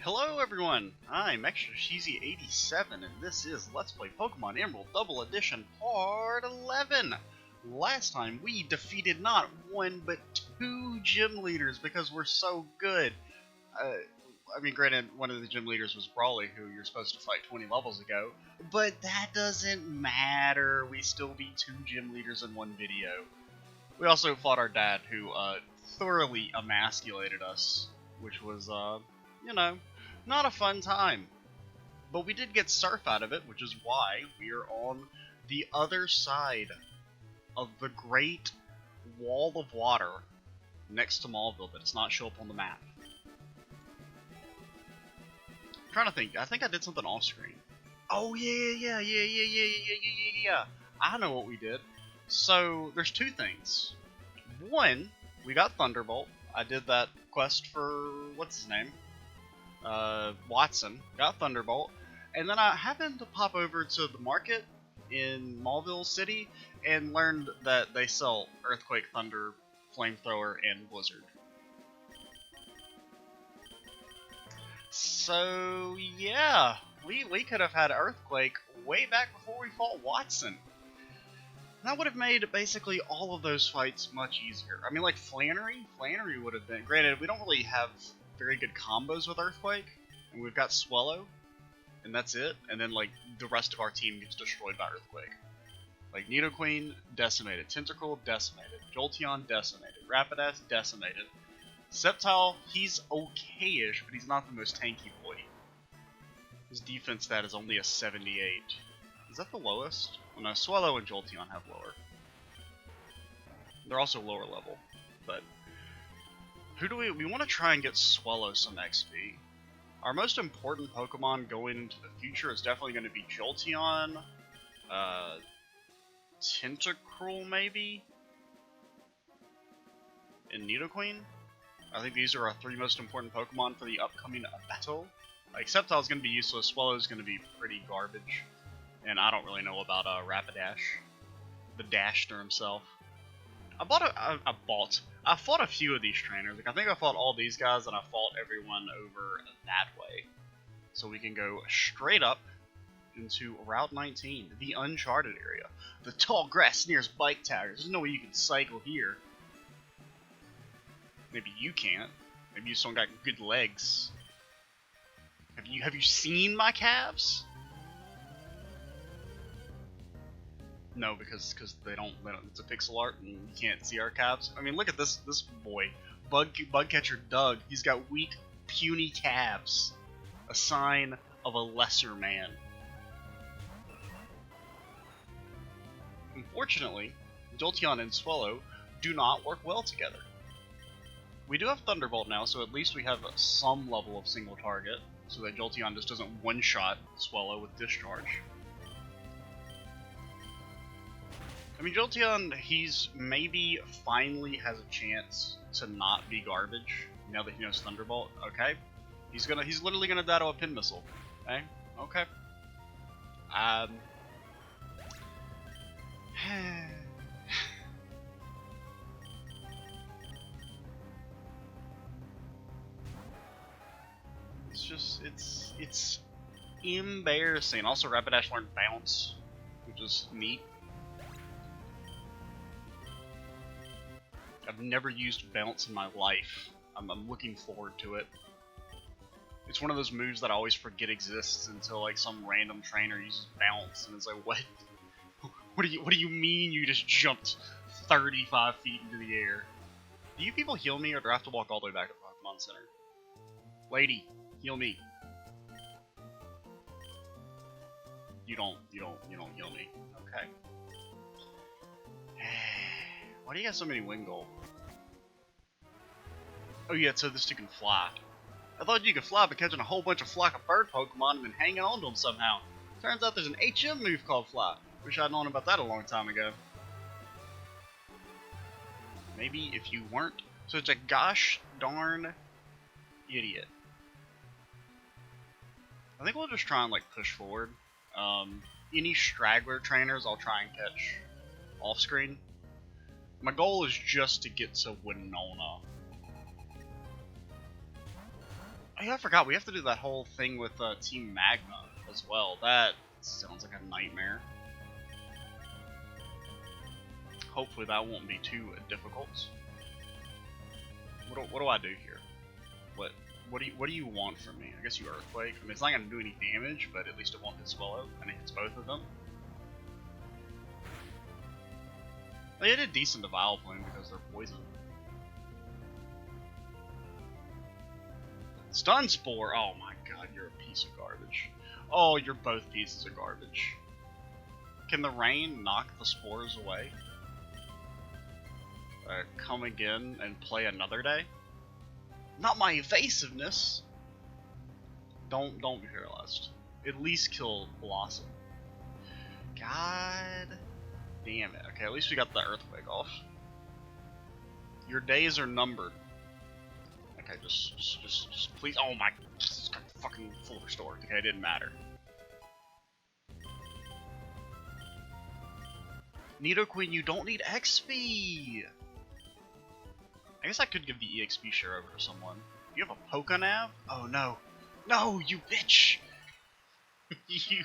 Hello everyone, I'm Extra Cheesy 87 and this is Let's Play Pokemon Emerald Double Edition Part 11! Last time we defeated not one but two gym leaders because we're so good. I mean, granted, one of the gym leaders was Brawly, who you're supposed to fight 20 levels ago, but that doesn't matter. We still beat two gym leaders in one video. We also fought our dad, who thoroughly emasculated us, which was, you know, not a fun time. But we did get Surf out of it, which is why we are on the other side of the Great Wall of Water next to Maulville, but it's not show up on the map. I'm trying to think. I think I did something off screen. Oh yeah. I know what we did. So there's two things. One, we got Thunderbolt. I did that quest for what's his name? Watson. Got Thunderbolt. And then I happened to pop over to the market in Maulville City and learned that they sell Earthquake, Thunder, Flamethrower, and Blizzard. So yeah, we could have had Earthquake way back before we fought Watson. That would have made basically all of those fights much easier. I mean, like Flannery would have been. Granted, we don't really have very good combos with Earthquake, and we've got Swellow, and that's it. And then like the rest of our team gets destroyed by Earthquake. Like Nidoqueen decimated, Tentacruel decimated, Jolteon decimated, Rapidash decimated. Sceptile, he's okay-ish, but he's not the most tanky boy. His defense stat is only a 78. Is that the lowest? Well, no, Swellow and Jolteon have lower. They're also lower level, but who do we want to try and get Swellow some XP. Our most important Pokemon going into the future is definitely going to be Jolteon, Tentacruel maybe, and Nidoqueen. I think these are our three most important Pokemon for the upcoming battle. Like, Sceptile's going to be useless, Swellow's going to be pretty garbage, and I don't really know about Rapidash, the Dashner himself. I fought a few of these trainers. Like, I think I fought all these guys, and I fought everyone over that way. So we can go straight up into Route 19, the Uncharted area. The tall grass nearest bike towers. There's no way you can cycle here. Maybe you can't. Maybe you just don't got good legs. Have you seen my calves? No, because they don't. It's a pixel art and you can't see our calves. I mean, look at this boy, Bugcatcher Doug. He's got weak, puny calves, a sign of a lesser man. Unfortunately, Jolteon and Swellow do not work well together. We do have Thunderbolt now, so at least we have some level of single target, so that Jolteon just doesn't one-shot Swellow with Discharge. I mean, Jolteon, he's maybe finally has a chance to not be garbage now that he knows Thunderbolt. Okay, he's literally gonna die to a pin missile. Okay. It's embarrassing. Also, Rapidash learned Bounce, which is neat. I've never used Bounce in my life. I'm looking forward to it. It's one of those moves that I always forget exists until like some random trainer uses Bounce, and it's like, what? What do you mean you just jumped 35 feet into the air? Do you people heal me, or do I have to walk all the way back to Pokemon Center? Lady, heal me. You don't heal me. Okay. Why do you have so many Wingull? Oh yeah, so this dude can fly. I thought you could fly by catching a whole bunch of flock of bird Pokemon and then hanging on to them somehow. Turns out there's an HM move called Fly. Wish I'd known about that a long time ago. Maybe if you weren't such a gosh darn idiot. I think we'll just try and like push forward. Any straggler trainers I'll try and catch off screen. My goal is just to get to Winona. Oh yeah, I forgot. We have to do that whole thing with Team Magma as well. That sounds like a nightmare. Hopefully that won't be too difficult. What do I do here? What do you want from me? I guess you Earthquake. I mean, it's not gonna do any damage, but at least it won't hit Swallow, and it hits both of them. They did decent to Vileplume because they're poison. Stun Spore! Oh my god, you're a piece of garbage. Oh, you're both pieces of garbage. Can the rain knock the spores away? Come again and play another day? Not my evasiveness! Don't be paralyzed. At least kill Blossom. God damn it. Okay, at least we got the Earthquake off. Your days are numbered. Okay, just please. Oh my, it's got fucking full restored. Okay, it didn't matter. Nidoqueen, you don't need XP. I guess I could give the EXP share over to someone. You have a Pokénav? Oh no, no, you bitch! You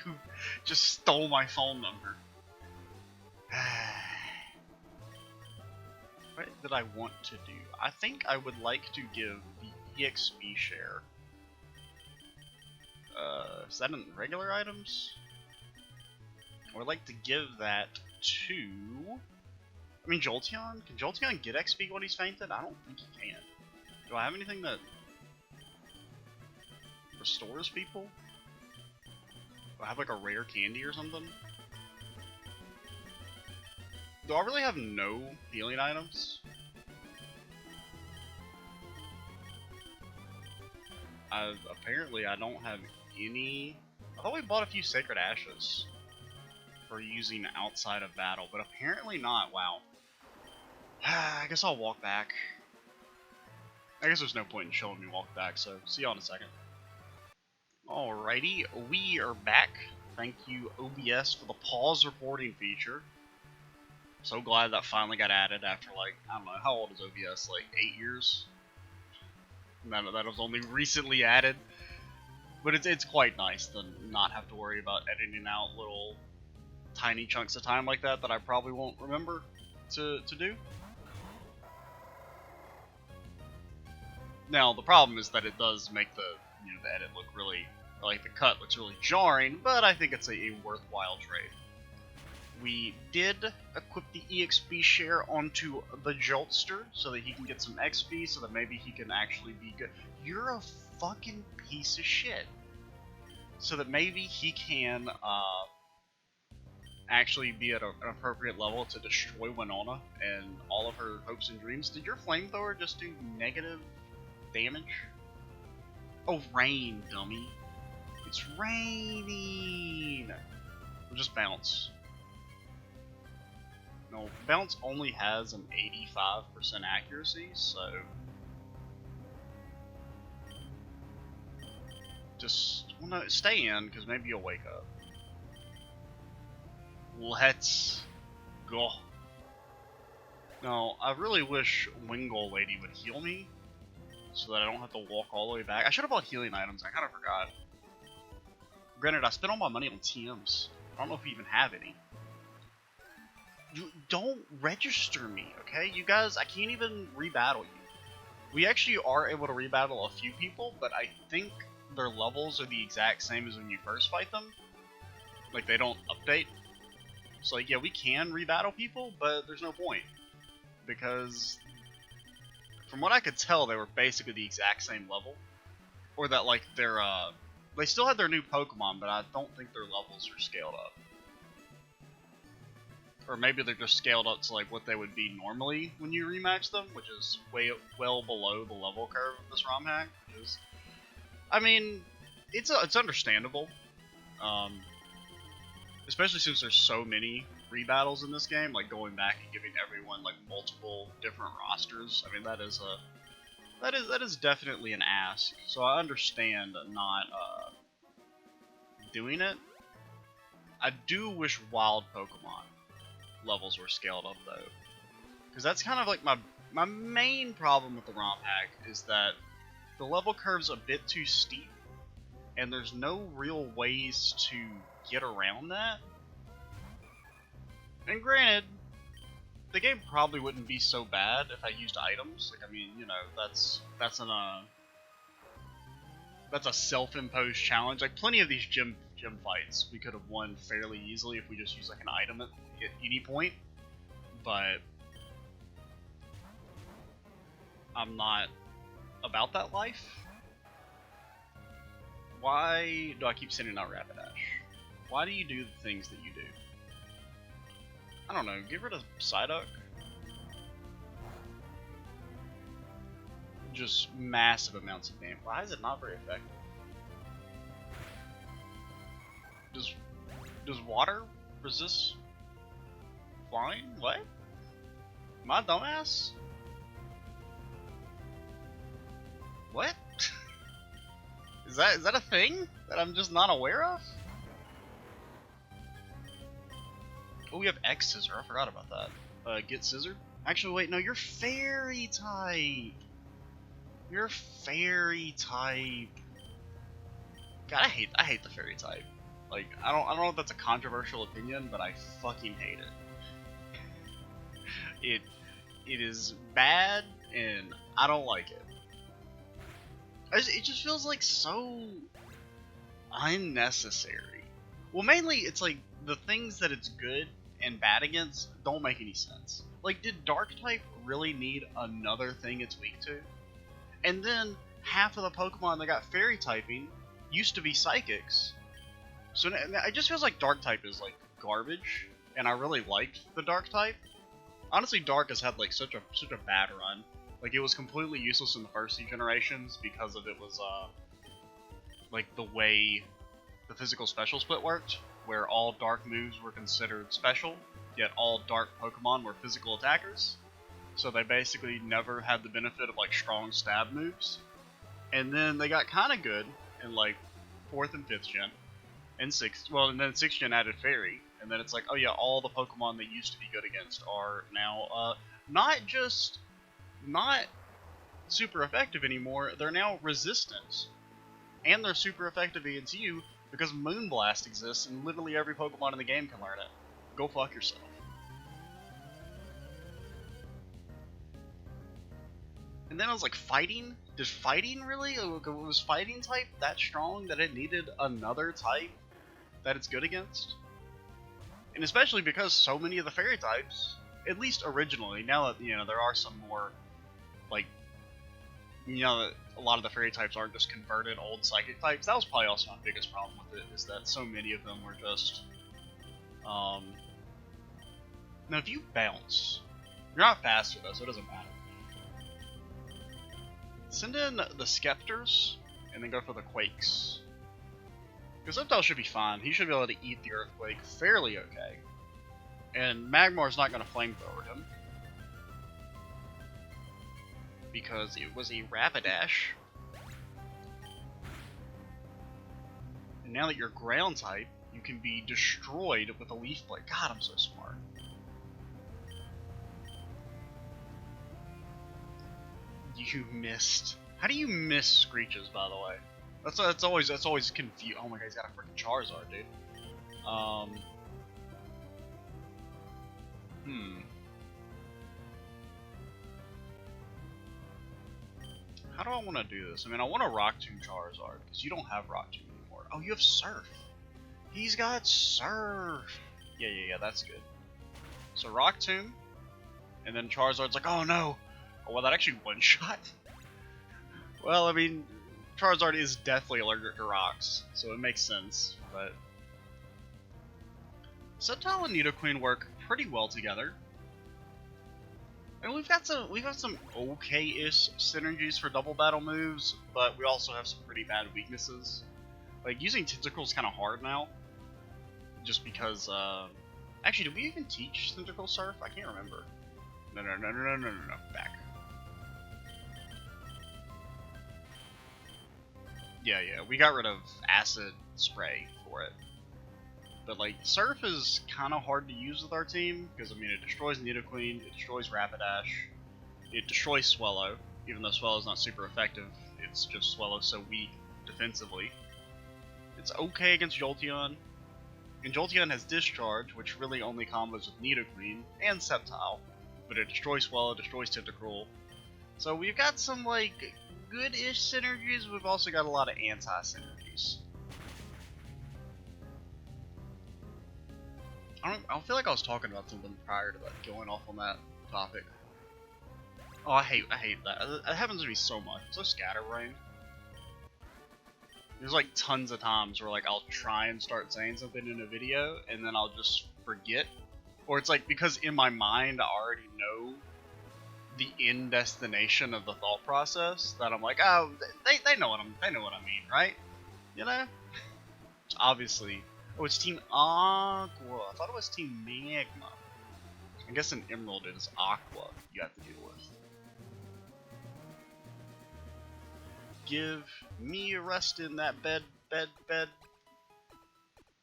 just stole my phone number. What did I want to do? I think I would like to give the EXP share. Is that in regular items? I would like to give that to... I mean, Jolteon? Can Jolteon get XP when he's fainted? I don't think he can. Do I have anything that restores people? Do I have like a rare candy or something? Do I really have no healing items? Apparently I don't have any... I thought we bought a few Sacred Ashes for using outside of battle, but apparently not. Wow. I guess I'll walk back. I guess there's no point in showing me walk back, so see y'all in a second. Alrighty, we are back. Thank you, OBS, for the pause reporting feature. So glad that finally got added after, like, I don't know, how old is OBS? Like 8 years? That was only recently added. But it's quite nice to not have to worry about editing out little tiny chunks of time like that I probably won't remember to do. Now the problem is that it does make the edit look really, like the cut looks really jarring, but I think it's a worthwhile trade. We did equip the EXP share onto the Joltster so that he can get some XP, so that maybe he can actually be good. You're a fucking piece of shit. So that maybe he can actually be at an appropriate level to destroy Winona and all of her hopes and dreams. Did your flamethrower just do negative damage? Oh, rain, dummy. It's raining. We'll just bounce. No, bounce only has an 85% accuracy, so just, well, no, stay in, because maybe you'll wake up. Let's go. Now, I really wish Wingull Lady would heal me, so that I don't have to walk all the way back. I should have bought healing items, I kind of forgot. Granted, I spent all my money on TMs. I don't know if we even have any. You don't register me, okay? You guys, I can't even rebattle you. We actually are able to rebattle a few people, but I think their levels are the exact same as when you first fight them. Like, they don't update. So, like, yeah, we can rebattle people, but there's no point. Because, from what I could tell, they were basically the exact same level. Or that, like, they're, they still had their new Pokemon, but I don't think their levels are scaled up. Or maybe they're just scaled up to like what they would be normally when you rematch them, which is well below the level curve of this ROM hack. Which is, I mean, it's understandable, especially since there's so many rebattles in this game. Like going back and giving everyone like multiple different rosters. I mean, that is definitely an ask. So I understand not doing it. I do wish wild Pokemon levels were scaled up though, because that's kind of like my main problem with the ROM hack is that the level curve's a bit too steep, and there's no real ways to get around that. And granted, the game probably wouldn't be so bad if I used items. Like, I mean, you know, that's a self-imposed challenge. Like, plenty of these gym fights we could have won fairly easily if we just used like an item at any point. But I'm not about that life. Why do I keep sending out Rapidash? Why do you do the things that you do? I don't know, get rid of Psyduck. Just massive amounts of damage. Why is it not very effective? Does water resist flying? What? Am I a dumbass? What? Is that a thing that I'm just not aware of? Oh, we have X Scissor. I forgot about that. Get Scissor. Actually, wait, no, you're Fairy type. You're Fairy type. God, I hate the Fairy type. Like, I don't know if that's a controversial opinion, but I fucking hate it. It is bad, and I don't like it. It just feels like so unnecessary. Well, mainly it's like the things that it's good and bad against don't make any sense. Like, did Dark type really need another thing it's weak to? And then half of the Pokemon that got Fairy typing used to be Psychics. So it just feels like Dark type is like garbage, and I really liked the Dark type. Honestly, Dark has had like such a bad run. Like, it was completely useless in the first 2 generations because of it was like the way the physical special split worked, where all Dark moves were considered special, yet all Dark Pokemon were physical attackers. So they basically never had the benefit of like strong stab moves. And then they got kind of good in like 4th and 5th gen, and 6th. Well, and then 6th gen added Fairy, and then it's like, oh yeah, all the Pokemon that used to be good against are now not super effective anymore. They're now resistant, and they're super effective against you because Moonblast exists, and literally every Pokemon in the game can learn it. Go fuck yourself. And then I was like, fighting? Did fighting really? Was fighting type that strong that it needed another type that it's good against? And especially because so many of the Fairy types, at least originally, now that, you know, there are some more, like, you know, a lot of the Fairy types aren't just converted old Psychic types. That was probably also my biggest problem with it, is that so many of them were just, now if you bounce, you're not faster though, so it doesn't matter. Send in the Scepters, and then go for the Quakes. Because Sceptile should be fine. He should be able to eat the Earthquake fairly okay. And Magmar's not going to Flamethrower him, because it was a Rapidash. And now that you're Ground type, you can be destroyed with a Leaf Blade. God, I'm so smart. You missed. How do you miss Screeches, by the way? That's always confused. Oh my god, he's got a freaking Charizard, dude. How do I want to do this? I mean, I want to Rock Tomb Charizard, because you don't have Rock Tomb anymore. Oh, you have Surf. He's got Surf. Yeah, that's good. So Rock Tomb, and then Charizard's like, oh no. Oh, well, that actually one-shot? Well, I mean, Charizard is deathly allergic to rocks, so it makes sense, but Sceptile and Nidoqueen work pretty well together. And we've got some okay-ish synergies for double battle moves, but we also have some pretty bad weaknesses. Like, using Tentacle's kind of hard now, just because, actually, did we even teach Tentacle Surf? I can't remember. No, back. Yeah, we got rid of Acid Spray for it. But, like, Surf is kind of hard to use with our team, because, I mean, it destroys Nidoqueen, it destroys Rapidash, it destroys Swellow, even though Swellow's not super effective its just Swallow so weak defensively. It's okay against Jolteon. And Jolteon has Discharge, which really only combos with Nidoqueen and Sceptile. But it destroys Swallow, destroys Tentacruel. So we've got some, like, good-ish synergies, we've also got a lot of anti-synergies. I don't feel like I was talking about something prior to that, going off on that topic. Oh, I hate that. It happens to me so much. So scatterbrained. There's like tons of times where like I'll try and start saying something in a video and then I'll just forget. Or it's like because in my mind I already know the end destination of the thought process that I'm like, oh, they know what I mean, right? You know? Which obviously, oh, it's Team Aqua. I thought it was Team Magma. I guess in Emerald it is Aqua you have to deal with. Give me a rest in that bed.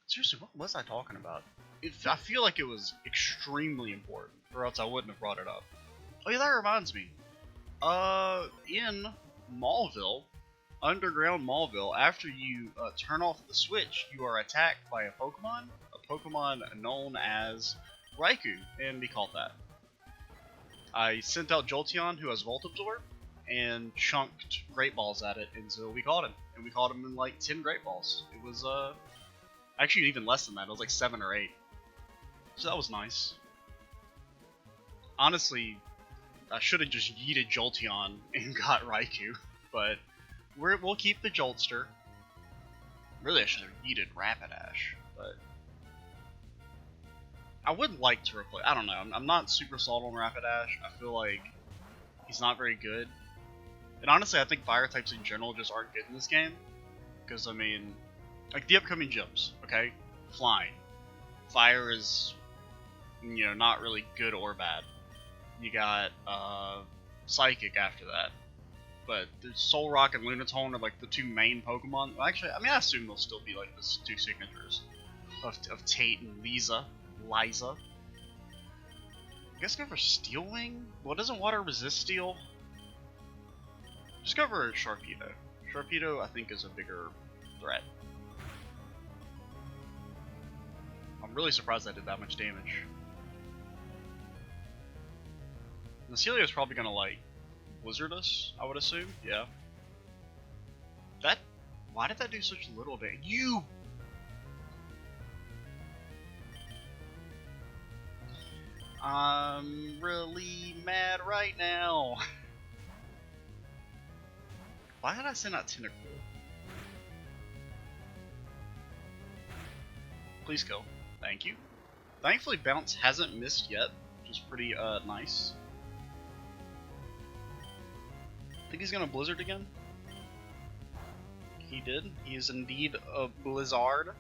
Seriously, what was I talking about? I feel like it was extremely important, or else I wouldn't have brought it up. Oh yeah, that reminds me. In Maulville, Underground Maulville, after you turn off the switch, you are attacked by a Pokemon known as Raikou, and we caught that. I sent out Jolteon, who has Volt Absorb, and chunked Great Balls at it until we caught him. And we caught him in like 10 Great Balls. It was, actually even less than that, it was like 7 or 8. So that was nice. Honestly, I should have just yeeted Jolteon and got Raikou, but we'll keep the Joltster. Really, I should have yeeted Rapidash, but I would like to replace. I don't know. I'm not super sold on Rapidash. I feel like he's not very good, and honestly, I think fire types in general just aren't good in this game. Because I mean, like the upcoming gyms, okay, flying, fire is, you know, not really good or bad. You got Psychic after that, but the Solrock and Lunatone are like the two main Pokemon. Well, actually, I mean, I assume they'll still be like the two signatures of Tate and Liza. I guess go for Steel Wing? Well, doesn't water resist steel? Just go for Sharpedo. Sharpedo, I think, is a bigger threat. I'm really surprised I did that much damage. Nacilio's probably gonna, like, Blizzard us, I would assume. Yeah. Why did that do such little damage? You! I'm really mad right now. Why did I send out Tentacruel? Please go. Thank you. Thankfully, Bounce hasn't missed yet, which is pretty nice. Think he's gonna Blizzard again? He did. He is indeed a Blizzard.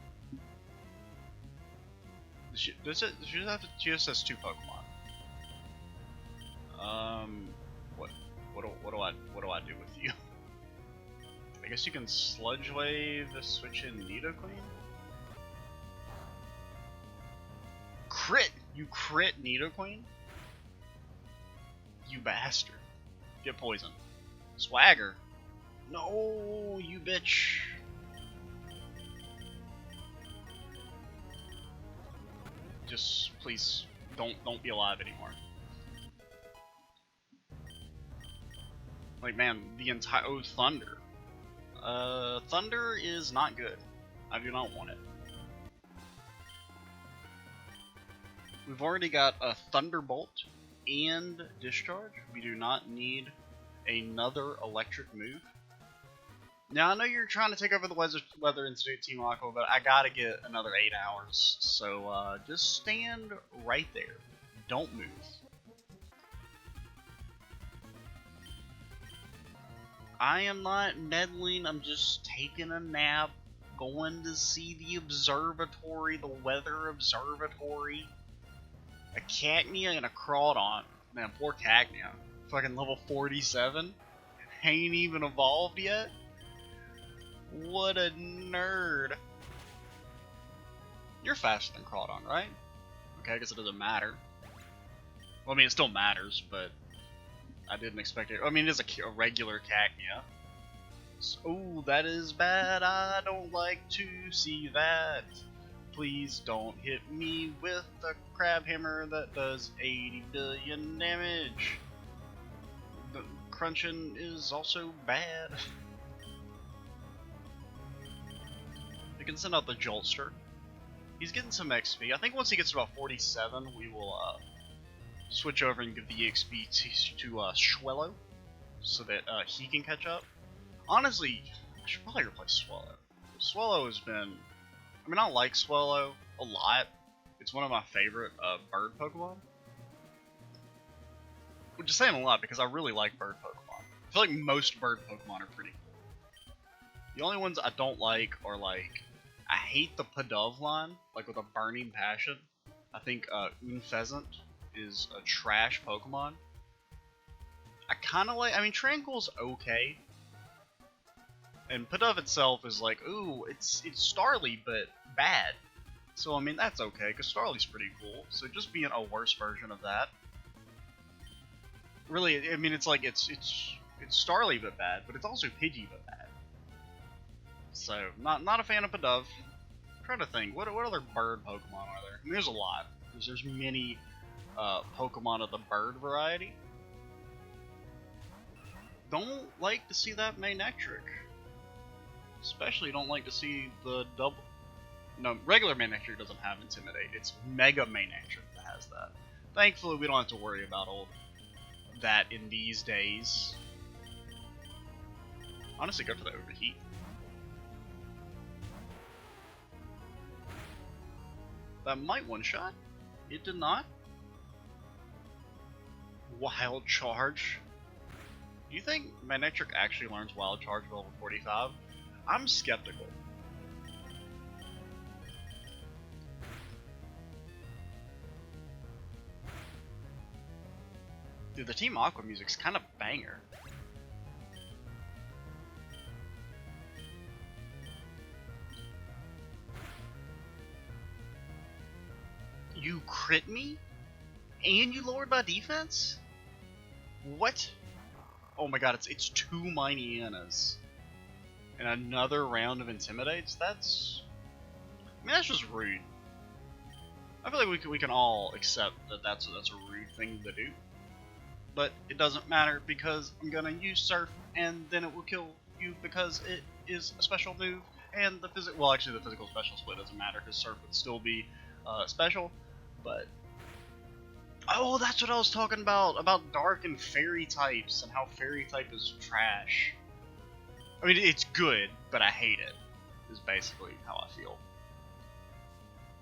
She just has 2 Pokemon. What do I do with you? I guess you can Sludge Wave, switch in Nidoqueen. Crit! You crit Nidoqueen? You bastard. Get poisoned. Swagger. No, you bitch. Just please don't be alive anymore. Like, man, the entire Thunder. Thunder is not good. I do not want it. We've already got a Thunderbolt and Discharge. We do not need another electric move. Now, I know you're trying to take over the Weather Institute, Team Aqua, but I gotta get another 8 hours. So, just stand right there. Don't move. I am not meddling, I'm just taking a nap, going to see the observatory, the weather observatory. A Cacnea and a Crawdon. Man, poor Cacnea. Fucking level 47. Ain't even evolved yet. What a nerd. You're faster than Crawdon, right? Okay, I guess it doesn't matter. Well, I mean, it still matters, but I didn't expect it. I mean, it is a regular Cacnea. Oh, that is bad. I don't like to see that. Please don't hit me with a crab hammer that does 80 billion damage. The crunching is also bad. We can send out the Joltster. He's getting some XP. I think once he gets to about 47, we will switch over and give the EXP to Schwello, so that he can catch up. Honestly, I should probably replace Swallow. Swallow has been... I mean, I like Swallow a lot. It's one of my favorite bird Pokemon. Which is saying a lot because I really like bird Pokemon. I feel like most bird Pokemon are pretty cool. The only ones I don't like are like... I hate the Pidove line, like with a burning passion. I think Unfezant is a trash Pokemon. I kind of like... I mean, Tranquil's okay. And Pidove itself is like, ooh, it's Starly, but bad. So, I mean, that's okay, because Starly's pretty cool. So just being a worse version of that. Really, I mean, it's like, it's Starly, but bad, but it's also Pidgey, but bad. So, not a fan of Pidove. I'm trying to think, what other bird Pokemon are there? I mean, there's a lot. There's many Pokemon of the bird variety. Don't like to see that Manectric. Especially don't like to see the double... No, regular Manectric doesn't have Intimidate. It's Mega Manectric that has that. Thankfully, we don't have to worry about all that in these days. Honestly, go for the Overheat. That might one-shot. It did not. Wild Charge. Do you think Manectric actually learns Wild Charge level 45? I'm skeptical. Dude, the Team Aqua music's kind of banger. You crit me? And you lowered my defense? What? Oh my god, it's 2 Mightyanas. And another round of Intimidates? That's... I mean, that's just rude. I feel like we can all accept that that's a rude thing to do. But it doesn't matter because I'm gonna use Surf and then it will kill you because it is a special move. And the physical... Well, actually the physical special split doesn't matter because Surf would still be special. But... Oh, that's what I was talking about Dark and Fairy types and how Fairy type is trash. I mean, it's good, but I hate it, is basically how I feel.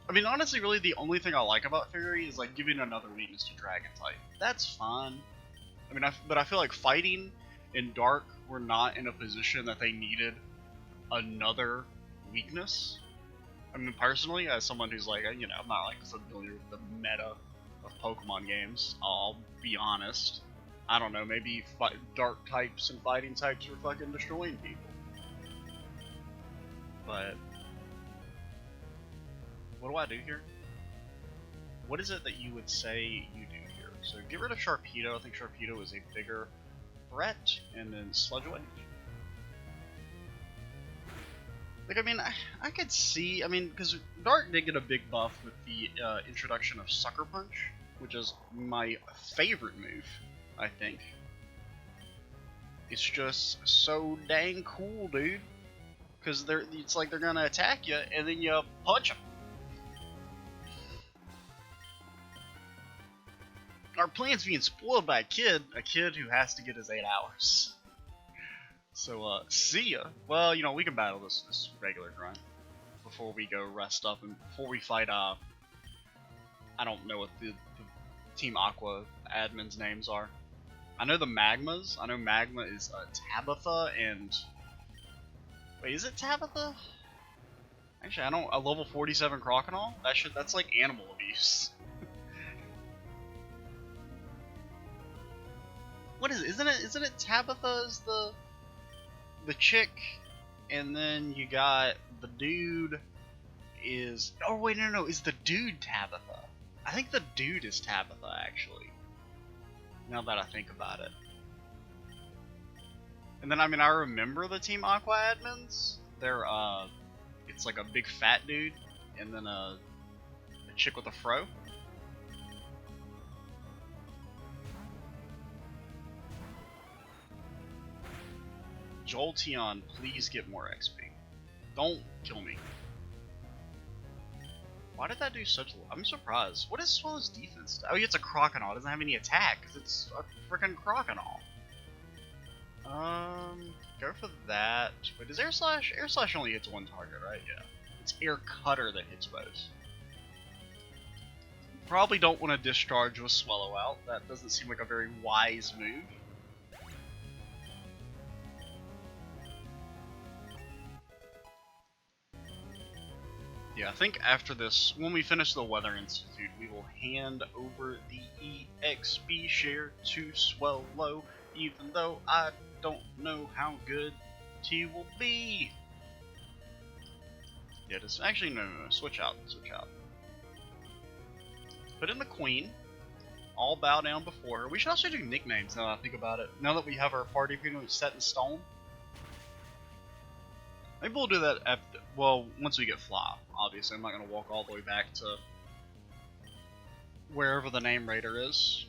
I mean, honestly, really, the only thing I like about Fairy is, like, giving another weakness to Dragon type. That's fun. I mean, but I feel like Fighting and Dark were not in a position that they needed another weakness. I mean, personally, as someone who's, like, you know, I'm not, like, familiar with the meta of Pokemon games, I'll be honest. I don't know, maybe Dark types and Fighting types were fucking destroying people. But... what do I do here? What is it that you would say you do here? So get rid of Sharpedo. I think Sharpedo is a bigger threat, and then Sludge Wave. Like, I mean, I could see, I mean, because Dark did get a big buff with the introduction of Sucker Punch, which is my favorite move, I think. It's just so dang cool, dude. Because it's like they're gonna attack you, and then you punch them. Our plan's being spoiled by a kid who has to get his 8 hours. So, see ya. Well, you know, we can battle this regular grunt before we go rest up and before we fight, I don't know what the Team Aqua admins' names are. I know the Magmas. I know Magma is Tabitha and... Wait, is it Tabitha? Actually, I don't... A level 47 Crocodile? That's like animal abuse. What is it? Isn't it Tabitha is the chick, and then you got the dude is... Oh wait, no, is the dude Tabitha? I think the dude is Tabitha, actually. Now that I think about it. And then, I mean, I remember the Team Aqua admins. They're, it's like a big fat dude, and then a chick with a fro. Jolteon, please get more XP. Don't kill me. Why did that do such low? I'm surprised. What is Swellow's defense? Oh, it's a Croconaw. It doesn't have any attack because it's a freaking Croconaw. Go for that. Wait, does Air Slash? Air Slash only hits one target, right? Yeah. It's Air Cutter that hits both. Probably don't want to discharge with Swellow out. That doesn't seem like a very wise move. Yeah, I think after this, when we finish the Weather Institute, we will hand over the EXP share to Swellow, even though I don't know how good he will be. Yeah, just actually no, switch out. Put in the Queen. All bow down before her. We should also do nicknames now that I think about it. Now that we have our party pretty much set in stone. Maybe we'll do that after, well, once we get Fly. Obviously, I'm not going to walk all the way back to wherever the name raider is.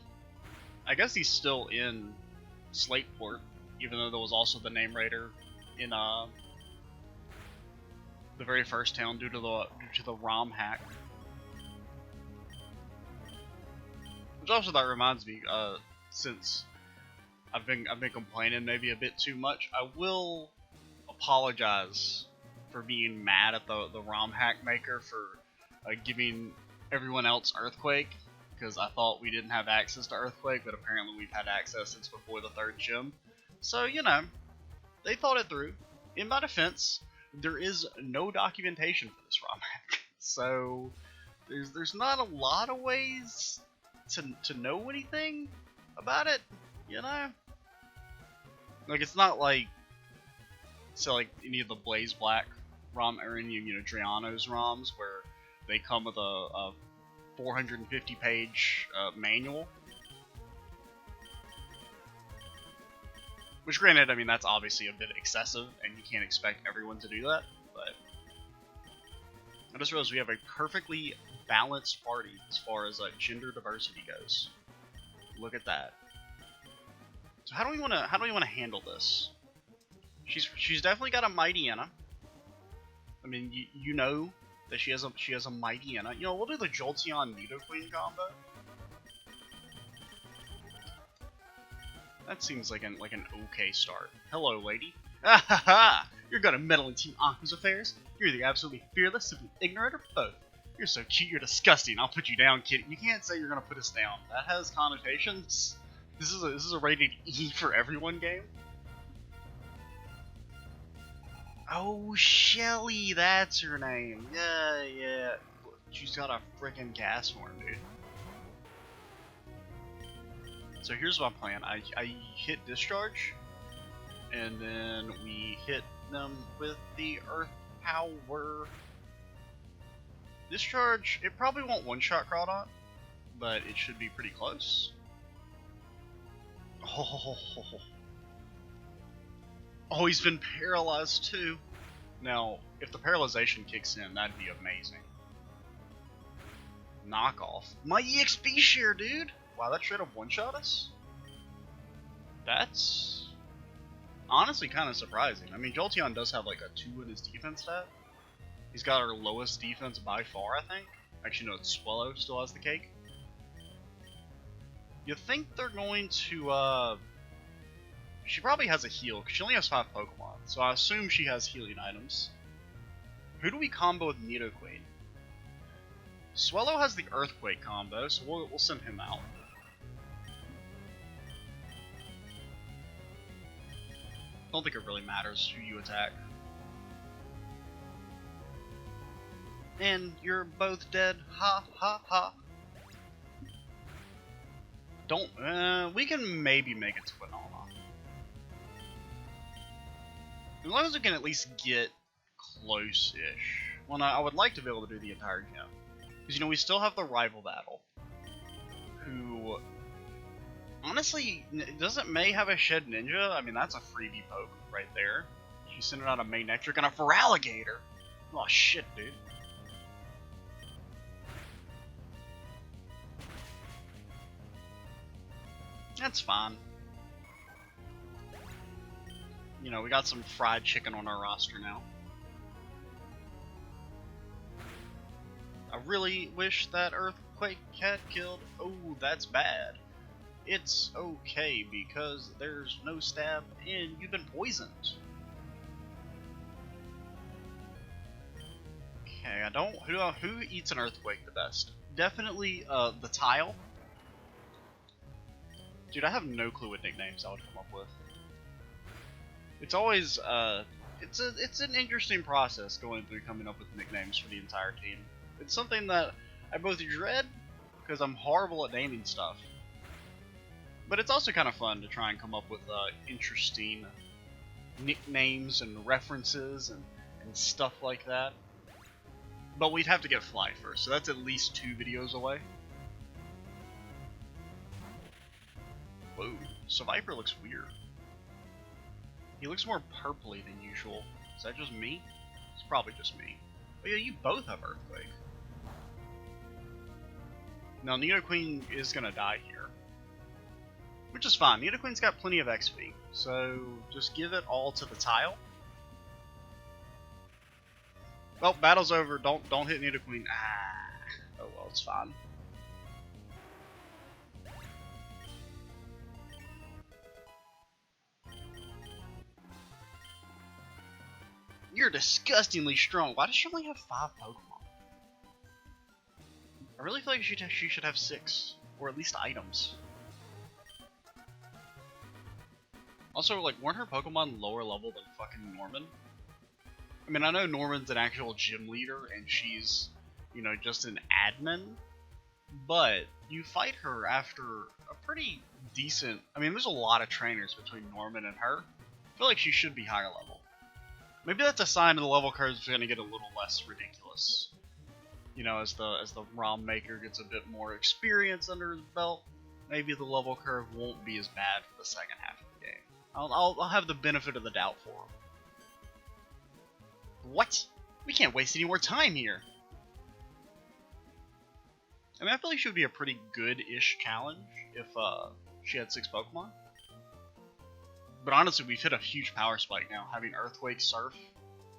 I guess he's still in Slateport, even though there was also the name raider in the very first town due to the ROM hack. Which also that reminds me, since I've been complaining maybe a bit too much, I will apologize for being mad at the ROM hack maker for giving everyone else Earthquake, because I thought we didn't have access to Earthquake, but apparently we've had access since before the 3rd gym. So, you know, they thought it through. In my defense, there is no documentation for this ROM hack, so there's not a lot of ways to know anything about it, you know? Like, it's not like, so like any of the Blaze Black ROM, or any, you know, Driano's ROMs, where they come with a 450 page manual. Which, granted, I mean, that's obviously a bit excessive, and you can't expect everyone to do that, but I just realized we have a perfectly balanced party as far as gender diversity goes. Look at that. So how do we want to handle this? She's definitely got a Mightyena. I mean, you know that she has a Mightyena. You know, we'll do the Jolteon Nidoqueen combo. That seems like an okay start. Hello, lady. Ah ha ha! You're gonna meddle in Team Aqua's affairs? You're either absolutely fearless, simply ignorant, or both. You're so cute, you're disgusting. I'll put you down, kid. You can't say you're gonna put us down. That has connotations. This is a rated E for everyone game. Oh, Shelly, that's her name. Yeah. She's got a freaking gas horn, dude. So here's my plan. I hit discharge, and then we hit them with the earth power. Discharge, it probably won't one-shot Crawdon, but it should be pretty close. Oh, he's been paralyzed too. Now, if the paralyzation kicks in, that'd be amazing. Knockoff. My EXP share, dude! Wow, that straight up one-shot us? That's honestly kind of surprising. I mean, Jolteon does have like a 2 in his defense stat. He's got our lowest defense by far, I think. Actually, no, Swellow still has the cake. You think they're going to, she probably has a heal, because she only has 5 Pokemon, so I assume she has healing items. Who do we combo with Nidoqueen? Swellow has the Earthquake combo, so we'll send him out. Don't think it really matters who you attack. And you're both dead. Ha ha ha. Don't. We can maybe make it to Quinala. As long as we can at least get close-ish. Well, no, I would like to be able to do the entire gym. Because, you know, we still have the rival battle. Who Honestly, doesn't May have a Shed Ninja? I mean, that's a freebie poke right there. She's sending out a May Nectric and a Feraligatr. Oh shit, dude. That's fine. You know, we got some fried chicken on our roster now. I really wish that Earthquake had killed. Oh, that's bad. It's okay because there's no stab and you've been poisoned. Okay, I don't. Who eats an Earthquake the best? Definitely the Tile. Dude, I have no clue what nicknames I would come up with. It's always it's an interesting process going through coming up with nicknames for the entire team. It's something that I both dread because I'm horrible at naming stuff, but it's also kind of fun to try and come up with interesting nicknames and references and stuff like that. But we'd have to get Fly first, so that's at least 2 videos away. Whoa, so Viper looks weird. He looks more purpley than usual. Is that just me? It's probably just me. Oh yeah, you both have Earthquake. Now Nidoqueen is gonna die here. Which is fine, Nidoqueen's got plenty of XP. So just give it all to the Tile. Well, battle's over, don't hit Nidoqueen. Ah. Oh well, it's fine. You're disgustingly strong. Why does she only have 5 Pokemon? I really feel like she should have 6, or at least items. Also, like, weren't her Pokemon lower level than fucking Norman? I mean, I know Norman's an actual gym leader, and she's, you know, just an admin, but you fight her after a pretty decent... I mean, there's a lot of trainers between Norman and her. I feel like she should be higher level. Maybe that's a sign of the level curve is going to get a little less ridiculous. You know, as the ROM maker gets a bit more experience under his belt, maybe the level curve won't be as bad for the second half of the game. I'll have the benefit of the doubt for him. What? We can't waste any more time here. I mean, I feel like she would be a pretty good-ish challenge if she had 6 Pokemon. But honestly, we've hit a huge power spike now, having Earthquake, Surf,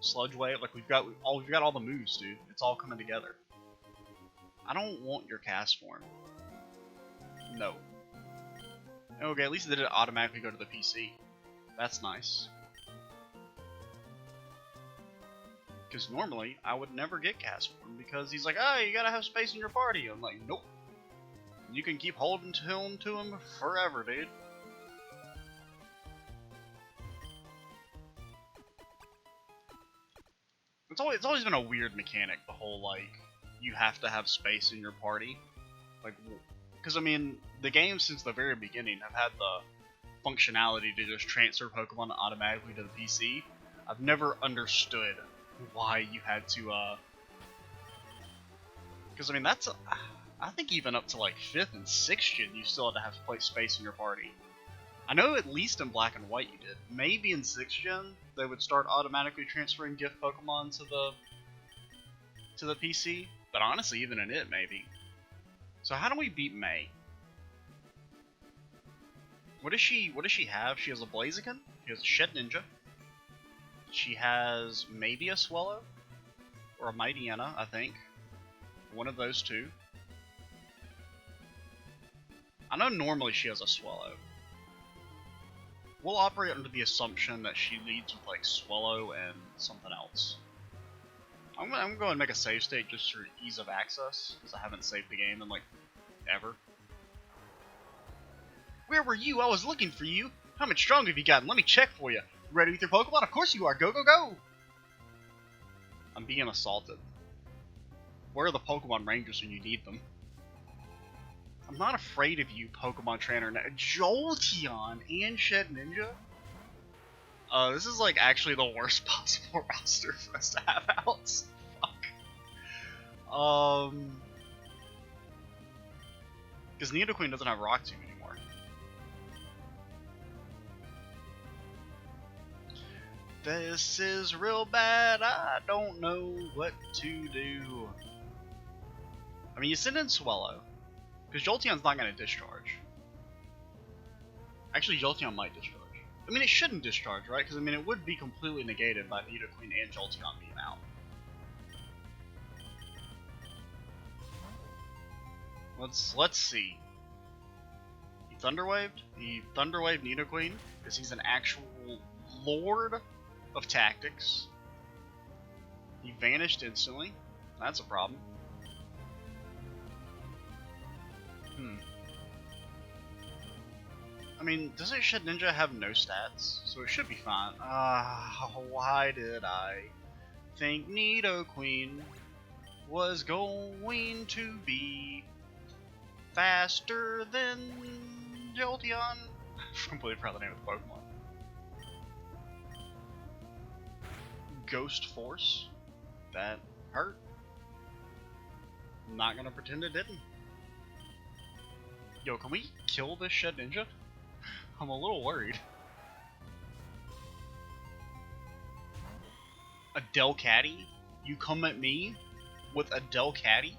Sludge Wave. Like we've got all the moves, dude. It's all coming together. I don't want your cast form. No. Okay, at least it didn't automatically go to the PC. That's nice. Because normally I would never get cast form because he's like, oh, you gotta have space in your party. I'm like, nope. You can keep holding to him forever, dude. It's always been a weird mechanic, the whole, like, you have to have space in your party. Like, because, I mean, the game since the very beginning have had the functionality to just transfer Pokemon automatically to the PC. I've never understood why you had to, because, I mean, that's, I think even up to, like, 5th and 6th gen, you still had to have space in your party. I know at least in Black and White you did. Maybe in 6th gen, they would start automatically transferring gift Pokemon to the PC, but honestly, even in it, maybe. So how do we beat May? What does she have? She has a Blaziken. She has a Shed Ninja. She has maybe a Swellow or a Mightyena, I think. One of those two. I know normally she has a Swellow. We'll operate under the assumption that she leads with like Swellow and something else. I'm gonna go and make a save state just for ease of access, because I haven't saved the game in like ever. Where were you? I was looking for you. How much stronger have you gotten? Let me check for you. Ready with your Pokemon? Of course you are. Go, go, go! I'm being assaulted. Where are the Pokemon Rangers when you need them? I'm not afraid of you, Pokemon Trainer. Jolteon and Shed Ninja? This is like actually the worst possible roster for us to have out. Fuck. Because Nidoqueen doesn't have Rock Tomb anymore. This is real bad. I don't know what to do. I mean, you send in Swallow, because Jolteon's not going to discharge. Actually, Jolteon might discharge. I mean, it shouldn't discharge, right? Because, I mean, it would be completely negated by Nidoqueen and Jolteon being out. Let's see. He Thunderwaved? He Thunderwaved Nidoqueen, because he's an actual lord of tactics. He vanished instantly. That's a problem. I mean, doesn't Shed Ninja have no stats? So it should be fine. Why did I think Nidoqueen was going to be faster than Jolteon? I completely forgot the name of the Pokemon. Ghost Force. That hurt. I'm not gonna pretend it didn't. Yo, can we kill this Shed Ninja? I'm a little worried. A Delcatty? You come at me with a Delcatty?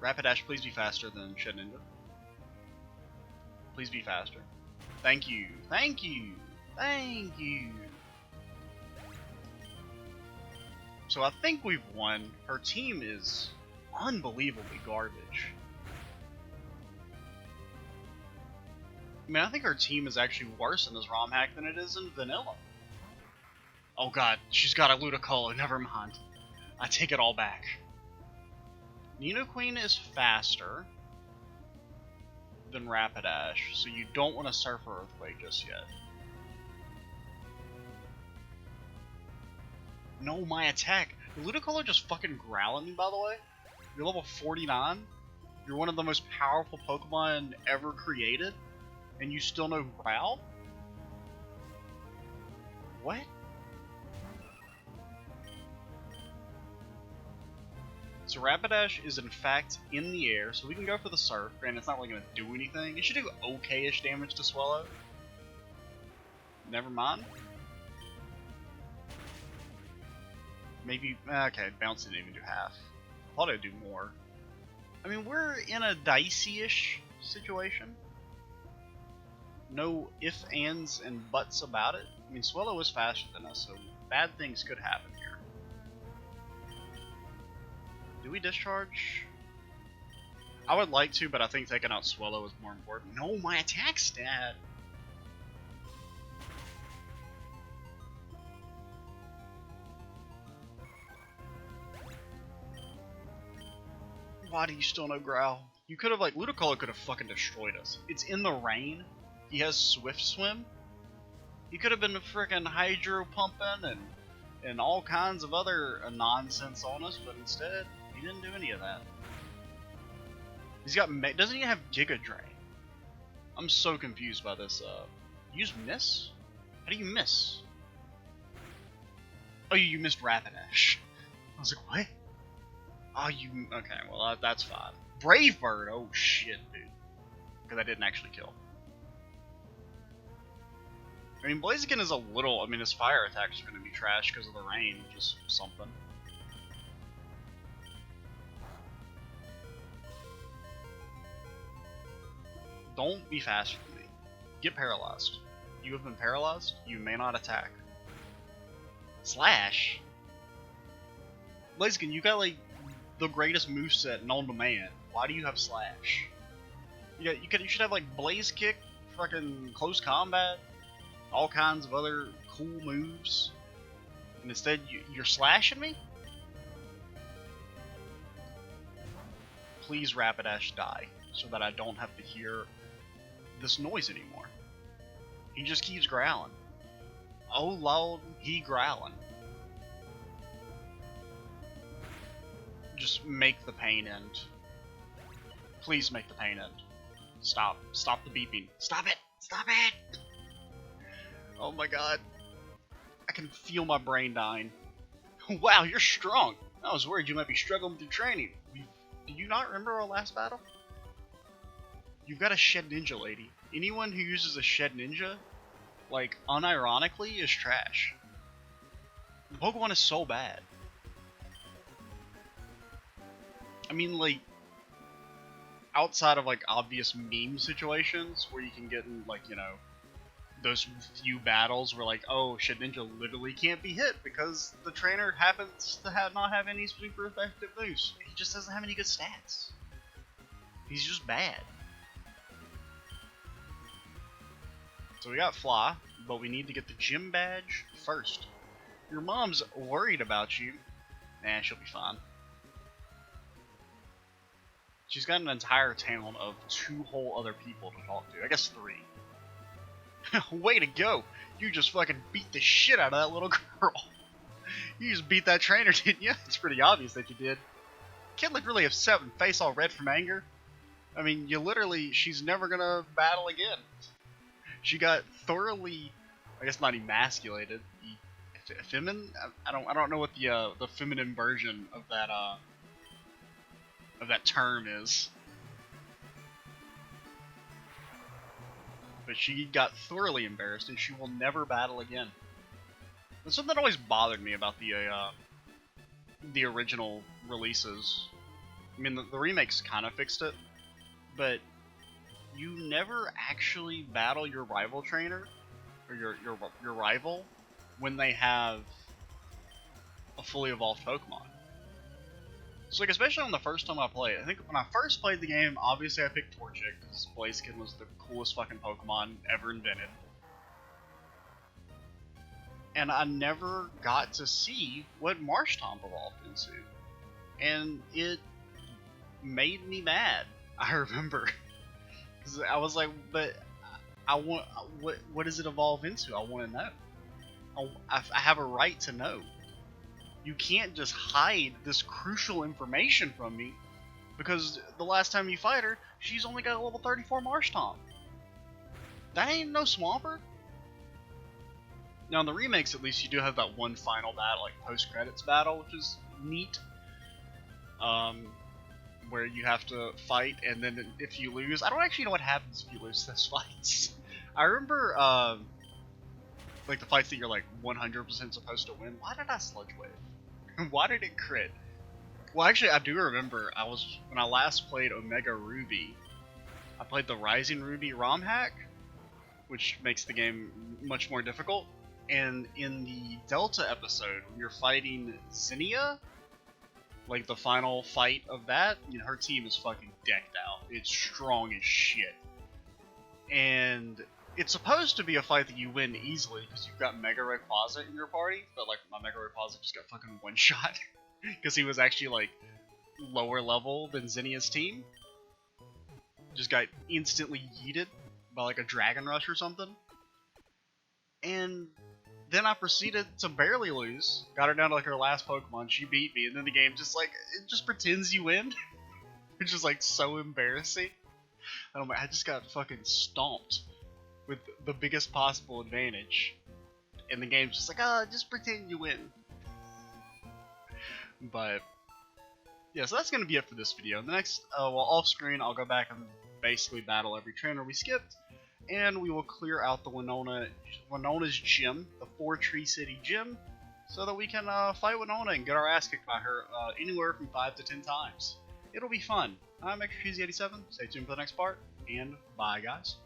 Rapidash, please be faster than Shed Ninja. Please be faster. Thank you. Thank you. Thank you. So I think we've won. Her team is unbelievably garbage. I mean, I think her team is actually worse in this ROM hack than it is in vanilla. Oh god, she's got a Ludicolo, never mind. I take it all back. Nidoqueen is faster than Rapidash, so you don't want to Surf or Earthquake just yet. No, my attack. Did Ludicolo just fucking growl at me, by the way? You're level 49? You're one of the most powerful Pokemon ever created? And you still know Growl? What? So Rapidash is in fact in the air, so we can go for the Surf, and it's not really going to do anything. It should do okay-ish damage to Swallow. Never mind. Maybe, okay, Bounce didn't even do half. I thought it'd do more. I mean, we're in a dicey-ish situation. No ifs, ands, and buts about it. I mean, Swallow is faster than us, so bad things could happen here. Do we discharge? I would like to, but I think taking out Swallow is more important. No, my attack stat! Why do you still know Growl? You could have, like, Ludicolo could have fucking destroyed us. It's in the rain. He has Swift Swim. He could have been frickin' Hydro Pumping and all kinds of other nonsense on us, but instead, he didn't do any of that. He's got, doesn't he have Giga Drain? I'm so confused by this, use Miss? How do you miss? Oh, you missed Rapidash. I was like, what? Oh, you, okay, well, that's fine. Brave Bird, oh shit, dude. Because I didn't actually kill. I mean, Blaziken is a little, I mean, his fire attacks are going to be trash because of the rain, just something. Don't be faster than me. Get paralyzed. You have been paralyzed, you may not attack. Slash? Blaziken, you got, like, the greatest moveset known to man. Why do you have Slash? You should have, like, Blaze Kick, fucking Close Combat, all kinds of other cool moves, and instead you're slashing me? Please Rapidash die, so that I don't have to hear this noise anymore. He just keeps growling. Oh lord, he growling. Just make the pain end. Please make the pain end. Stop. Stop the beeping. Stop it! Stop it! Oh my god. I can feel my brain dying. Wow, you're strong. I was worried you might be struggling through training. Do you not remember our last battle? You've got a Shed Ninja, lady. Anyone who uses a Shed Ninja like, unironically, is trash. The Pokemon is so bad. I mean, like, outside of, like, obvious meme situations where you can get in, like, you know, those few battles where, like, oh, Ninja literally can't be hit because the trainer happens to not have any super effective moves. He just doesn't have any good stats. He's just bad. So we got Fly, but we need to get the gym badge first. Your mom's worried about you. Nah, she'll be fine. She's got an entire town of 2 whole other people to talk to. I guess 3. Way to go! You just fucking beat the shit out of that little girl. You just beat that trainer, didn't you? It's pretty obvious that you did. Kid looked really upset and face all red from anger. I mean, she's never gonna battle again. She got thoroughly, I guess not emasculated, feminine. I don't know what the feminine version of that term is. But she got thoroughly embarrassed, and she will never battle again. That's something that always bothered me about the original releases. I mean, the remakes kind of fixed it, but you never actually battle your rival trainer or your rival when they have a fully evolved Pokemon. So, like, especially on the first time I played, I think when I first played the game, obviously I picked Torchic because Blaziken was the coolest fucking Pokemon ever invented. And I never got to see what Marshtomp evolved into. And it made me mad, I remember. Because I was like, but I want, what does it evolve into? I want to know. I have a right to know. You can't just hide this crucial information from me because the last time you fight her, she's only got a level 34 Marshtomp. That ain't no Swampert. Now in the remakes, at least, you do have that one final battle, like post-credits battle, which is neat. Where you have to fight, and then if you lose, I don't actually know what happens if you lose those fights. I remember, like the fights that you're like 100% supposed to win. Why did I Sludge Wave? Why did it crit? Well, actually, I do remember. When I last played Omega Ruby, I played the Rising Ruby ROM hack, which makes the game much more difficult. And in the Delta episode, when you're fighting Zinnia, like the final fight of that, you know, her team is fucking decked out. It's strong as shit. And it's supposed to be a fight that you win easily because you've got Mega Rayquaza in your party, but like my Mega Rayquaza just got fucking one-shot because he was actually like lower level than Zinnia's team. Just got instantly yeeted by like a Dragon Rush or something. And then I proceeded to barely lose. Got her down to like her last Pokemon. She beat me, and then the game just like it just pretends you win, which is like so embarrassing. I just got fucking stomped with the biggest possible advantage, and the game's just like, just pretend you win. But yeah, so that's gonna be it for this video. In the next, well, off screen, I'll go back and basically battle every trainer we skipped. And we will clear out the Winona's gym, the Fortree City gym, so that we can fight Winona and get our ass kicked by her anywhere from 5 to 10 times. It'll be fun. I'm Extra Cheesy 87. Stay tuned for the next part, and bye, guys.